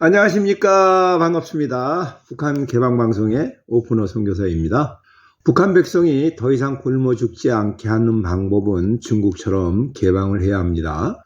안녕하십니까. 반갑습니다. 북한 개방방송의 오픈어 선교사입니다. 북한 백성이 더 이상 굶어 죽지 않게 하는 방법은 중국처럼 개방을 해야 합니다.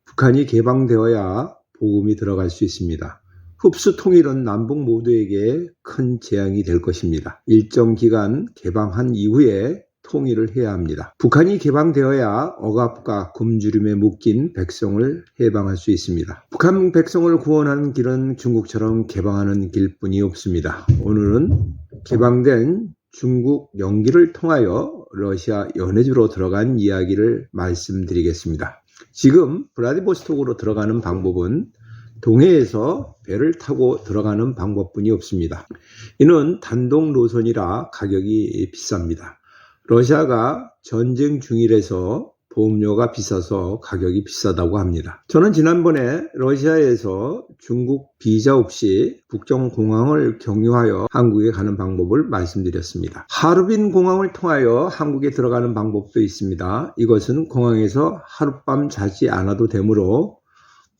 북한이 개방되어야 복음이 들어갈 수 있습니다. 흡수 통일은 남북 모두에게 큰 재앙이 될 것입니다. 일정 기간 개방한 이후에 통일을 해야 합니다. 북한이 개방되어야 억압과 굶주림에 묶인 백성을 해방할 수 있습니다. 북한 백성을 구원하는 길은 중국처럼 개방하는 길뿐이 없습니다. 오늘은 개방된 중국 영기를 통하여 러시아 연해주로 들어간 이야기를 말씀드리겠습니다. 지금 블라디보스톡으로 들어가는 방법은 동해에서 배를 타고 들어가는 방법뿐이 없습니다. 이는 단독 노선이라 가격이 비쌉니다. 러시아가 전쟁 중이라서 보험료가 비싸서 가격이 비싸다고 합니다. 저는 지난번에 러시아에서 중국 비자 없이 북경공항을 경유하여 한국에 가는 방법을 말씀드렸습니다. 하르빈 공항을 통하여 한국에 들어가는 방법도 있습니다. 이것은 공항에서 하룻밤 자지 않아도 되므로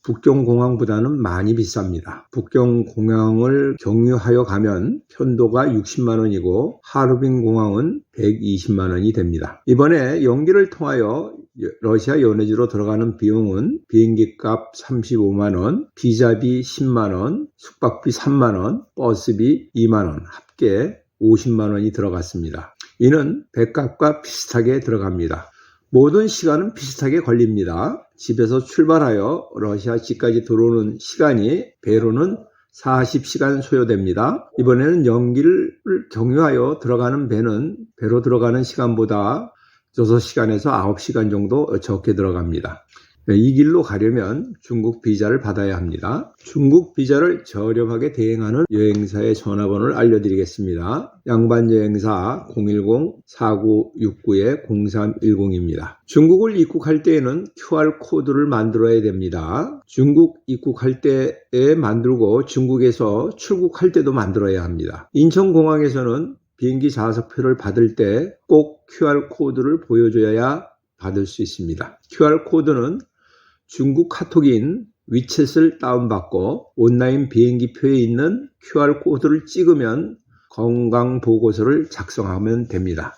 북경공항보다는 많이 비쌉니다. 북경공항을 경유하여 가면 편도가 60만 원이고 하르빈 공항은 120만 원이 됩니다. 이번에 영기를 통하여 러시아 연해주로 들어가는 비용은 비행기값 35만 원, 비자비 10만 원, 숙박비 3만 원, 버스비 2만 원, 합계 50만 원이 들어갔습니다. 이는 배값과 비슷하게 들어갑니다. 모든 시간은 비슷하게 걸립니다. 집에서 출발하여 러시아까지 들어오는 시간이 배로는 40시간 소요됩니다. 이번에는 영기를 경유하여 들어가는 배는 배로 들어가는 시간보다 6시간에서 9시간 정도 적게 들어갑니다. 이 길로 가려면 중국 비자를 받아야 합니다. 중국 비자를 저렴하게 대행하는 여행사의 전화번호를 알려드리겠습니다. 양반 여행사 010-4969-0310입니다. 중국을 입국할 때에는 QR코드를 만들어야 됩니다. 중국 입국할 때에 만들고 중국에서 출국할 때도 만들어야 합니다. 인천공항에서는 비행기 좌석표를 받을 때 꼭 QR코드를 보여줘야 받을 수 있습니다. QR코드는 중국 카톡인 위챗을 다운받고 온라인 비행기표에 있는 QR코드를 찍으면 건강보고서를 작성하면 됩니다.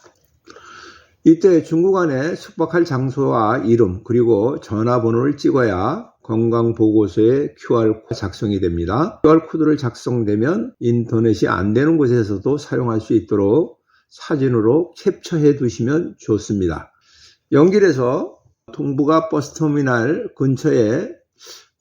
이때 중국 안에 숙박할 장소와 이름 그리고 전화번호를 찍어야 건강보고서에 QR코드 작성이 됩니다. QR코드를 작성되면 인터넷이 안 되는 곳에서도 사용할 수 있도록 사진으로 캡처해 두시면 좋습니다. 영길에서 동북아 버스터미널 근처에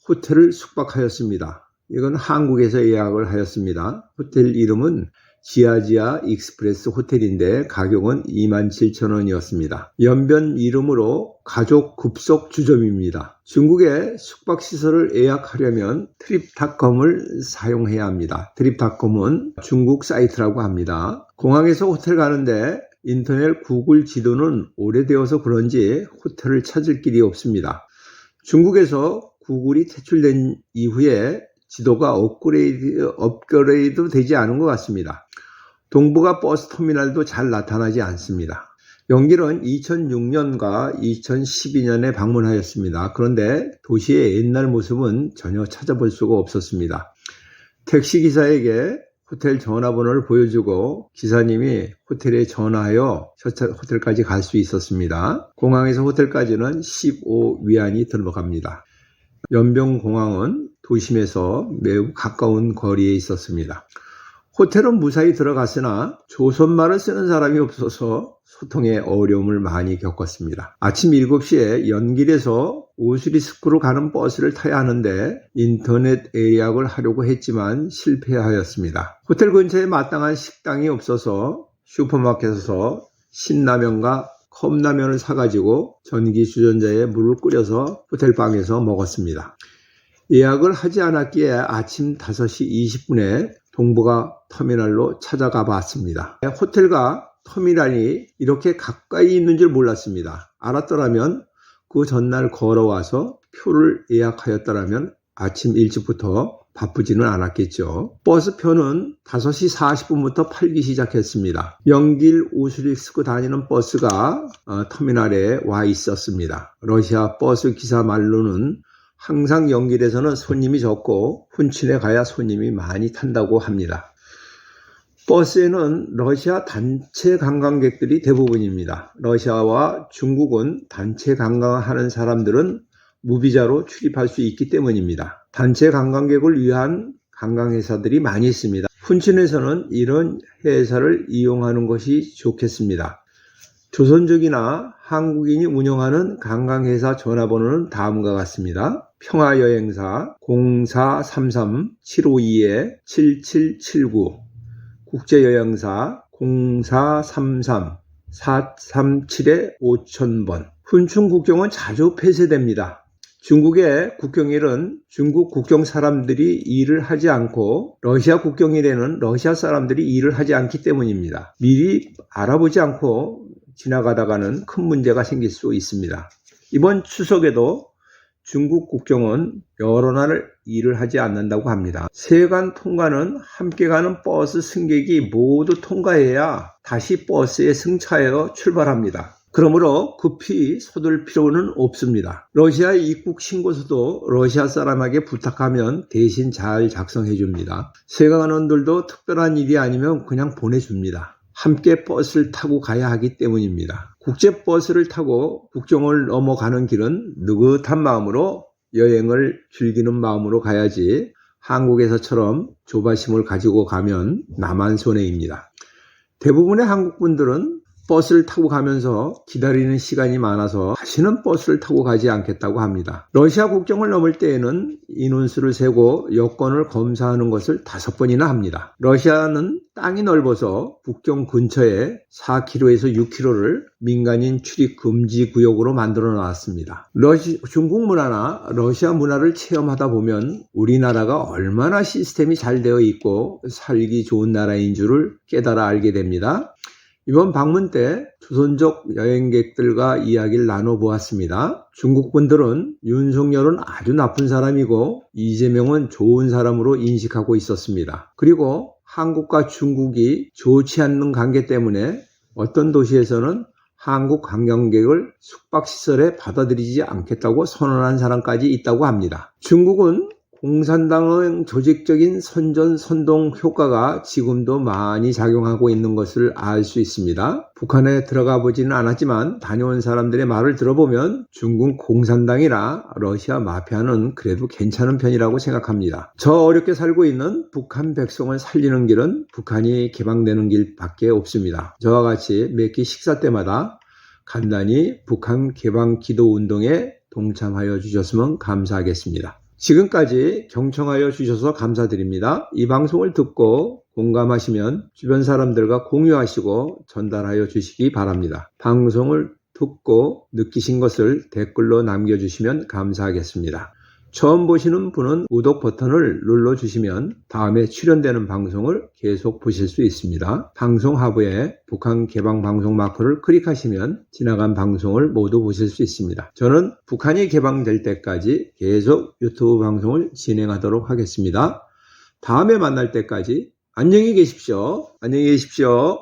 호텔을 숙박하였습니다. 이건 한국에서 예약을 하였습니다. 호텔 이름은 지아지아 익스프레스 호텔인데 가격은 27,000원이었습니다. 연변 이름으로 가족 급속 주점입니다. 중국의 숙박시설을 예약하려면 트립닷컴을 사용해야 합니다. 트립닷컴은 중국 사이트라고 합니다. 공항에서 호텔 가는데 인터넷 구글 지도는 오래되어서 그런지 호텔을 찾을 길이 없습니다. 중국에서 구글이 퇴출된 이후에 지도가 업그레이드 되지 않은 것 같습니다. 동북아 버스터미널도 잘 나타나지 않습니다. 영길은 2006년과 2012년에 방문하였습니다. 그런데 도시의 옛날 모습은 전혀 찾아볼 수가 없었습니다. 택시기사에게 호텔 전화번호를 보여주고 기사님이 호텔에 전화하여 호텔까지 갈 수 있었습니다. 공항에서 호텔까지는 15위안이 들어갑니다. 연병공항은 도심에서 매우 가까운 거리에 있었습니다. 호텔은 무사히 들어갔으나 조선말을 쓰는 사람이 없어서 소통에 어려움을 많이 겪었습니다. 아침 7시에 연길에서 오스리스크로 가는 버스를 타야 하는데 인터넷 예약을 하려고 했지만 실패하였습니다. 호텔 근처에 마땅한 식당이 없어서 슈퍼마켓에서 신라면과 컵라면을 사가지고 전기 주전자에 물을 끓여서 호텔방에서 먹었습니다. 예약을 하지 않았기에 아침 5시 20분에 동북아 터미널로 찾아가 봤습니다. 호텔과 터미널이 이렇게 가까이 있는 줄 몰랐습니다. 알았더라면 그 전날 걸어와서 표를 예약하였더라면 아침 일찍부터 바쁘지는 않았겠죠. 버스표는 5시 40분부터 팔기 시작했습니다. 영길 오스리스크 다니는 버스가 터미널에 와 있었습니다. 러시아 버스 기사 말로는 항상 연길에서는 손님이 적고 훈친에 가야 손님이 많이 탄다고 합니다. 버스에는 러시아 단체 관광객들이 대부분입니다. 러시아와 중국은 단체 관광하는 사람들은 무비자로 출입할 수 있기 때문입니다. 단체 관광객을 위한 관광회사들이 많이 있습니다. 훈친에서는 이런 회사를 이용하는 것이 좋겠습니다. 조선족이나 한국인이 운영하는 관광회사 전화번호는 다음과 같습니다. 평화여행사 0433-752-7779, 국제여행사 0433-437-5000번. 훈춘 국경은 자주 폐쇄됩니다. 중국의 국경일은 중국 국경 사람들이 일을 하지 않고 러시아 국경일에는 러시아 사람들이 일을 하지 않기 때문입니다. 미리 알아보지 않고 지나가다가는 큰 문제가 생길 수 있습니다. 이번 추석에도 중국 국경은 여러 날 일을 하지 않는다고 합니다. 세관 통과는 함께 가는 버스 승객이 모두 통과해야 다시 버스에 승차하여 출발합니다. 그러므로 급히 서둘 필요는 없습니다. 러시아 입국 신고서도 러시아 사람에게 부탁하면 대신 잘 작성해 줍니다. 세관원들도 특별한 일이 아니면 그냥 보내줍니다. 함께 버스를 타고 가야 하기 때문입니다. 국제버스를 타고 국경을 넘어가는 길은 느긋한 마음으로 여행을 즐기는 마음으로 가야지 한국에서처럼 조바심을 가지고 가면 나만 손해입니다. 대부분의 한국분들은 버스를 타고 가면서 기다리는 시간이 많아서 다시는 버스를 타고 가지 않겠다고 합니다. 러시아 국경을 넘을 때에는 인원수를 세고 여권을 검사하는 것을 5번이나 합니다. 러시아는 땅이 넓어서 국경 근처에 4km에서 6km를 민간인 출입 금지 구역으로 만들어 놨습니다. 중국 문화나 러시아 문화를 체험하다 보면 우리나라가 얼마나 시스템이 잘 되어 있고 살기 좋은 나라인 줄을 깨달아 알게 됩니다. 이번 방문 때 조선족 여행객들과 이야기를 나눠보았습니다. 중국분들은 윤석열은 아주 나쁜 사람이고 이재명은 좋은 사람으로 인식하고 있었습니다. 그리고 한국과 중국이 좋지 않는 관계 때문에 어떤 도시에서는 한국 관광객을 숙박시설에 받아들이지 않겠다고 선언한 사람까지 있다고 합니다. 중국은 공산당의 조직적인 선전, 선동 효과가 지금도 많이 작용하고 있는 것을 알 수 있습니다. 북한에 들어가 보지는 않았지만 다녀온 사람들의 말을 들어보면 중국 공산당이나 러시아 마피아는 그래도 괜찮은 편이라고 생각합니다. 저 어렵게 살고 있는 북한 백성을 살리는 길은 북한이 개방되는 길밖에 없습니다. 저와 같이 매끼 식사 때마다 간단히 북한 개방 기도 운동에 동참하여 주셨으면 감사하겠습니다. 지금까지 경청하여 주셔서 감사드립니다. 이 방송을 듣고 공감하시면 주변 사람들과 공유하시고 전달하여 주시기 바랍니다. 방송을 듣고 느끼신 것을 댓글로 남겨주시면 감사하겠습니다. 처음 보시는 분은 구독 버튼을 눌러주시면 다음에 출연되는 방송을 계속 보실 수 있습니다. 방송 하부에 북한 개방 방송 마크를 클릭하시면 지나간 방송을 모두 보실 수 있습니다. 저는 북한이 개방될 때까지 계속 유튜브 방송을 진행하도록 하겠습니다. 다음에 만날 때까지 안녕히 계십시오. 안녕히 계십시오.